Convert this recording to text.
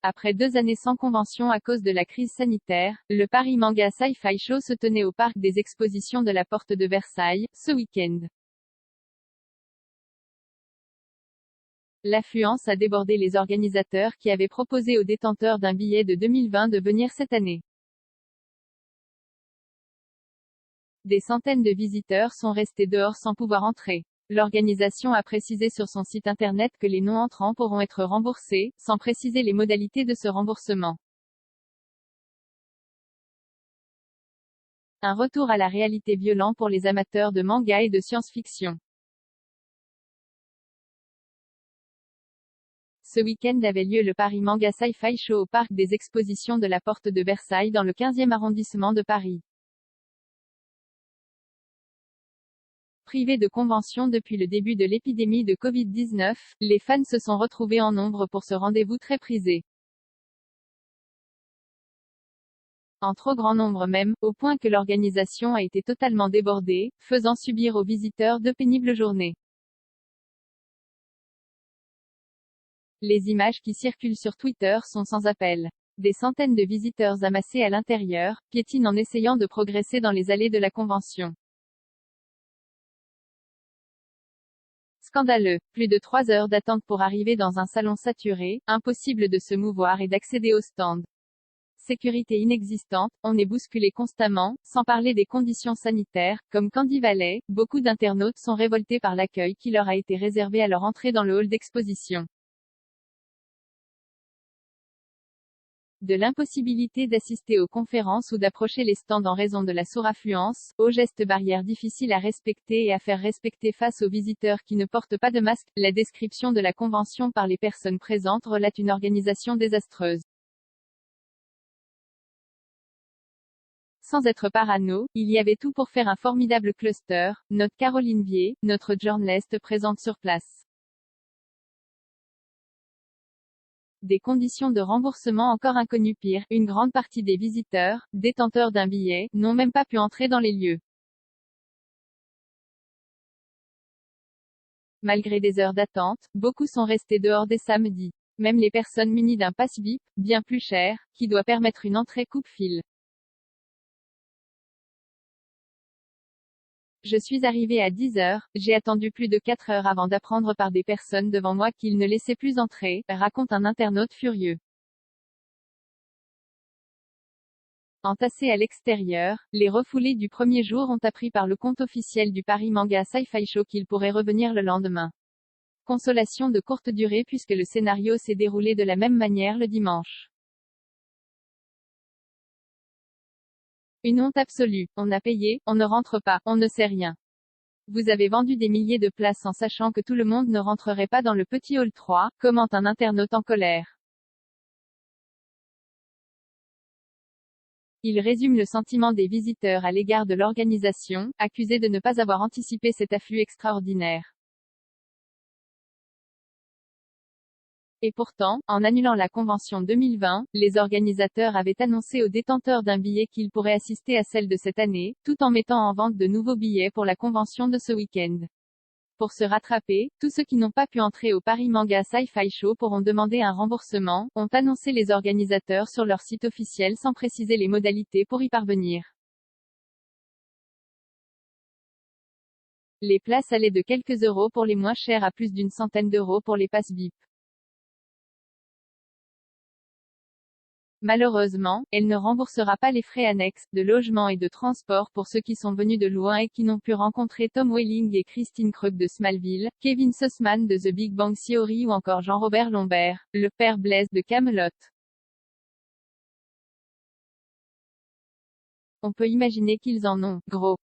Après 2 années sans convention à cause de la crise sanitaire, le Paris Manga Sci-Fi Show se tenait au parc des expositions de la Porte de Versailles, ce week-end. L'affluence a débordé les organisateurs qui avaient proposé aux détenteurs d'un billet de 2020 de venir cette année. Des centaines de visiteurs sont restés dehors sans pouvoir entrer. L'organisation a précisé sur son site internet que les non-entrants pourront être remboursés, sans préciser les modalités de ce remboursement. Un retour à la réalité violent pour les amateurs de manga et de science-fiction. Ce week-end avait lieu le Paris Manga Sci-Fi Show au parc des expositions de la Porte de Versailles dans le 15e arrondissement de Paris. Privés de convention depuis le début de l'épidémie de Covid-19, les fans se sont retrouvés en nombre pour ce rendez-vous très prisé. En trop grand nombre même, au point que l'organisation a été totalement débordée, faisant subir aux visiteurs de pénibles journées. Les images qui circulent sur Twitter sont sans appel. Des centaines de visiteurs amassés à l'intérieur, piétinent en essayant de progresser dans les allées de la convention. Scandaleux. Plus de 3 heures d'attente pour arriver dans un salon saturé, impossible de se mouvoir et d'accéder au stand. Sécurité inexistante, on est bousculé constamment, sans parler des conditions sanitaires, comme Candy Valley, beaucoup d'internautes sont révoltés par l'accueil qui leur a été réservé à leur entrée dans le hall d'exposition. De l'impossibilité d'assister aux conférences ou d'approcher les stands en raison de la suraffluence, aux gestes barrières difficiles à respecter et à faire respecter face aux visiteurs qui ne portent pas de masque, la description de la convention par les personnes présentes relate une organisation désastreuse. Sans être parano, il y avait tout pour faire un formidable cluster, note Caroline Vier, notre journaliste présente sur place. Des conditions de remboursement encore inconnues. Pire, une grande partie des visiteurs, détenteurs d'un billet, n'ont même pas pu entrer dans les lieux. Malgré des heures d'attente, beaucoup sont restés dehors dès samedi. Même les personnes munies d'un pass VIP, bien plus cher, qui doit permettre une entrée coupe-file. Je suis arrivé à 10 heures, j'ai attendu plus de 4 heures avant d'apprendre par des personnes devant moi qu'ils ne laissaient plus entrer, raconte un internaute furieux. Entassés à l'extérieur, les refoulés du premier jour ont appris par le compte officiel du Paris Manga Sci-Fi Show qu'ils pourraient revenir le lendemain. Consolation de courte durée puisque le scénario s'est déroulé de la même manière le dimanche. Une honte absolue. On a payé, on ne rentre pas, on ne sait rien. Vous avez vendu des milliers de places en sachant que tout le monde ne rentrerait pas dans le petit hall 3, commente un internaute en colère. Il résume le sentiment des visiteurs à l'égard de l'organisation, accusée de ne pas avoir anticipé cet afflux extraordinaire. Et pourtant, en annulant la convention 2020, les organisateurs avaient annoncé aux détenteurs d'un billet qu'ils pourraient assister à celle de cette année, tout en mettant en vente de nouveaux billets pour la convention de ce week-end. Pour se rattraper, tous ceux qui n'ont pas pu entrer au Paris Manga Sci-Fi Show pourront demander un remboursement, ont annoncé les organisateurs sur leur site officiel sans préciser les modalités pour y parvenir. Les places allaient de quelques euros pour les moins chers à plus d'une centaine d'euros pour les passes VIP. Malheureusement, elle ne remboursera pas les frais annexes, de logement et de transport pour ceux qui sont venus de loin et qui n'ont pu rencontrer Tom Welling et Christine Krug de Smallville, Kevin Sussman de The Big Bang Theory ou encore Jean-Robert Lombert, le père Blaise de Kaamelott. On peut imaginer qu'ils en ont, gros.